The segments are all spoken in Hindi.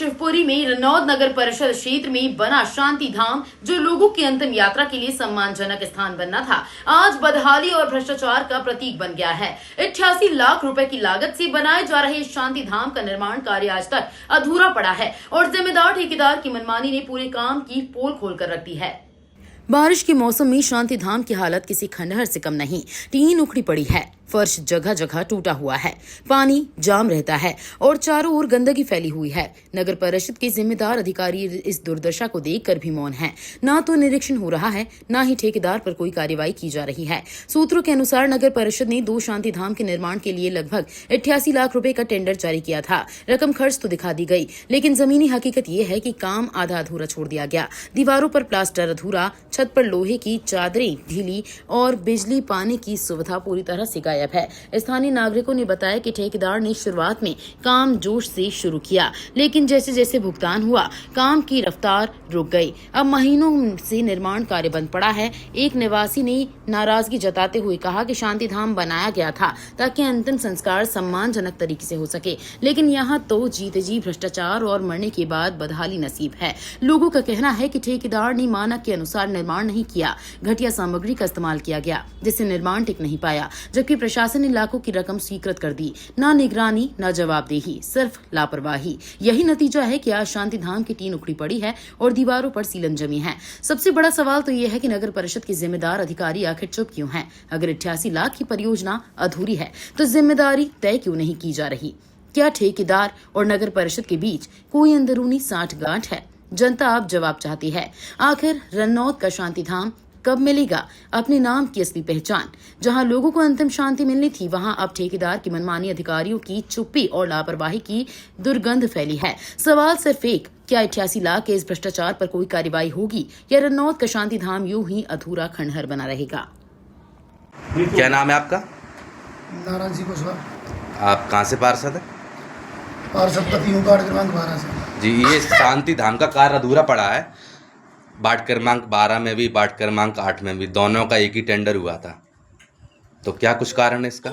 शिवपुरी में रनौद नगर परिषद क्षेत्र में बना शांति धाम, जो लोगों की अंतिम यात्रा के लिए सम्मानजनक स्थान बनना था, आज बदहाली और भ्रष्टाचार का प्रतीक बन गया है। 88 लाख रुपए की लागत से बनाए जा रहे इस शांति धाम का निर्माण कार्य आज तक अधूरा पड़ा है और जिम्मेदार ठेकेदार की मनमानी ने पूरे काम की पोल खोल कर रख दी है। बारिश के मौसम में शांति धाम की हालत किसी खंडहर से कम नहीं। टीन उखड़ी पड़ी है, फर्श जगह जगह टूटा हुआ है, पानी जाम रहता है और चारों ओर गंदगी फैली हुई है। नगर परिषद के जिम्मेदार अधिकारी इस दुर्दशा को देखकर भी मौन हैं। ना तो निरीक्षण हो रहा है, ना ही ठेकेदार पर कोई कार्रवाई की जा रही है। सूत्रों के अनुसार नगर परिषद ने 2 शांति धाम के निर्माण के लिए लगभग 88 लाख रुपए का टेंडर जारी किया था। रकम खर्च तो दिखा दी गई, लेकिन जमीनी हकीकत ये है कि काम आधा अधूरा छोड़ दिया गया। दीवारों पर प्लास्टर अधूरा, छत पर लोहे की चादरें ढीली और बिजली पानी की सुविधा पूरी तरह से गायब है। स्थानीय नागरिकों ने बताया कि ठेकेदार ने शुरुआत में काम जोश से शुरू किया, लेकिन जैसे जैसे भुगतान हुआ, काम की रफ्तार रुक गई। अब महीनों से निर्माण कार्य बंद पड़ा है। एक निवासी ने नाराजगी जताते हुए कहा कि शांति धाम बनाया गया था ताकि अंतिम संस्कार सम्मानजनक तरीके से हो सके, लेकिन यहाँ तो जीते जी भ्रष्टाचार और मरने के बाद बदहाली नसीब है। लोगों का कहना है कि ठेकेदार ने मानक के अनुसार निर्माण नहीं किया, घटिया सामग्री का इस्तेमाल किया गया, जिससे निर्माण टिक नहीं पाया, जबकि प्रशासन ने लाखों की रकम स्वीकृत कर दी। ना निगरानी, ना जवाबदेही, सिर्फ लापरवाही। यही नतीजा है कि आज शांति धाम की टीन उखड़ी पड़ी है और दीवारों पर सीलन जमी है। सबसे बड़ा सवाल तो यह है कि नगर परिषद के जिम्मेदार अधिकारी आखिर चुप क्यों हैं? अगर 88 लाख की परियोजना अधूरी है तो जिम्मेदारी तय क्यों नहीं की जा रही? क्या ठेकेदार और नगर परिषद के बीच कोई अंदरूनी साठगांठ है? जनता अब जवाब चाहती है। आखिर रनौद का शांति धाम कब मिलेगा अपने नाम की असली पहचान? जहां लोगों को अंतिम शांति मिलनी थी, वहां अब ठेकेदार की मनमानी, अधिकारियों की चुप्पी और लापरवाही की दुर्गंध फैली है। सवाल सिर्फ एक, क्या 88 लाख के इस भ्रष्टाचार पर कोई कार्रवाई होगी या रनौद का शांति धाम यूं ही अधूरा खंडहर बना रहेगा? क्या नाम है आपका? नारायण सिंह कुशवाहा। आप कहाँ से पार्षद है? पार्षद पति हूँ, वार्ड क्रमांक 12 से। जी, ये शांति धाम का कार्य अधूरा पड़ा है। वार्ड क्रमांक 12 में भी, वार्ड क्रमांक 8 में भी, दोनों का एक ही टेंडर हुआ था। तो क्या कुछ कारण है इसका?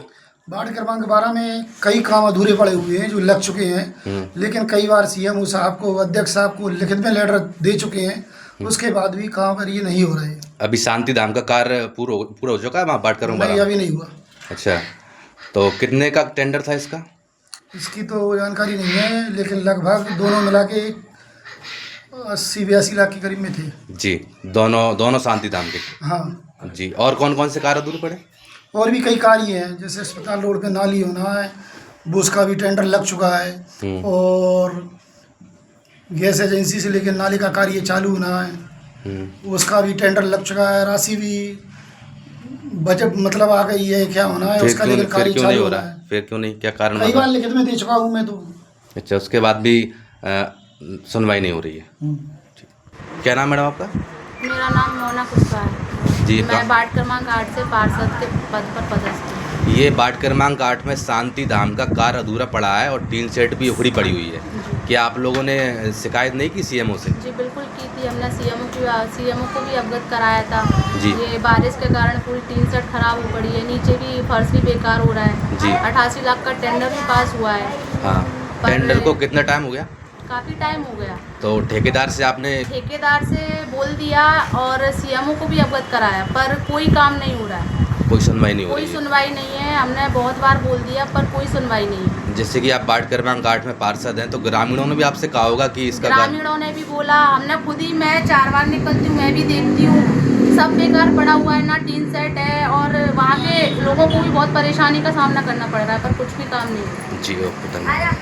वार्ड क्रमांक 12 में कई काम अधूरे पड़े हुए हैं जो लग चुके हैं, लेकिन कई बार सीएम साहब को, अध्यक्ष साहब को लिखित में लेटर दे चुके हैं, उसके बाद भी काम पर ये नहीं हो रहे हैं। अभी शांति धाम का कार्य पूरा हो चुका है वहाँ वार्ड क्रमांक 12? अभी नहीं हुआ। अच्छा, तो कितने का टेंडर था इसका? इसकी तो जानकारी नहीं है, लेकिन लगभग दोनों मिला के 80-82 लाख के करीब में थे। जी, दोनों शांति धाम के? हाँ जी। और कौन कौन से कार्य अधूरे पड़े? और भी कई कार्य हैं, जैसे अस्पताल रोड पे नाली होना है, वो उसका भी टेंडर लग चुका है, और गैस एजेंसी से लेकर नाली का कार्य चालू होना है, उसका भी टेंडर लग चुका है। राशि भी बजट मतलब आ गई है, क्या होना है उसका, लेकिन कार्य चालू हो रहा है। फिर क्यों नहीं, क्या कारण? कई बार लिखित में दे चुका हूँ मैं तो। अच्छा, उसके बाद भी सुनवाई नहीं हो रही है। क्या नाम मैडम आपका? मेरा नाम मोना कुशवाहा है जी। मैं वार्ड क्रमांक 8 से पार्षद के पद पर पदस्थ हूँ। ये वार्ड क्रमांक 8 में शांति धाम का कार्य अधूरा पड़ा है और टीन सेट भी उखड़ी पड़ी हुई है। क्या आप लोगों ने शिकायत नहीं की सीएमओ से? जी बिल्कुल की थी हमने, सीएमओ को भी अवगत कराया था जी। ये बारिश के कारण पूरी टीन सेट खराब हो पड़ी है, नीचे भी फर्श भी बेकार हो रहा है जी। 88 लाख का टेंडर भी पास हुआ है। हाँ, टेंडर को कितना टाइम हो गया? काफ़ी टाइम हो गया। तो ठेकेदार से आपने? ठेकेदार से बोल दिया और सीएमओ को भी अवगत कराया, पर कोई काम नहीं हो रहा है। कोई सुनवाई नहीं हो रही कोई है? सुनवाई नहीं है। हमने बहुत बार बोल दिया पर कोई सुनवाई नहीं है। जैसे कि आप वार्ड क्रमांक 8 में पार्षद हैं, तो ग्रामीणों ने भी आपसे कहा होगा कि इसका? ग्रामीणों ने भी बोला, हमने खुद ही, मैं 4 बार निकलती हूँ, मैं भी देखती हूँ, सब बेकार पड़ा हुआ है, ना टीन सेट है, और वहाँ के लोगों को भी बहुत परेशानी का सामना करना पड़ रहा है, पर कुछ भी काम नहीं है। जी, ओके, धन्यवाद।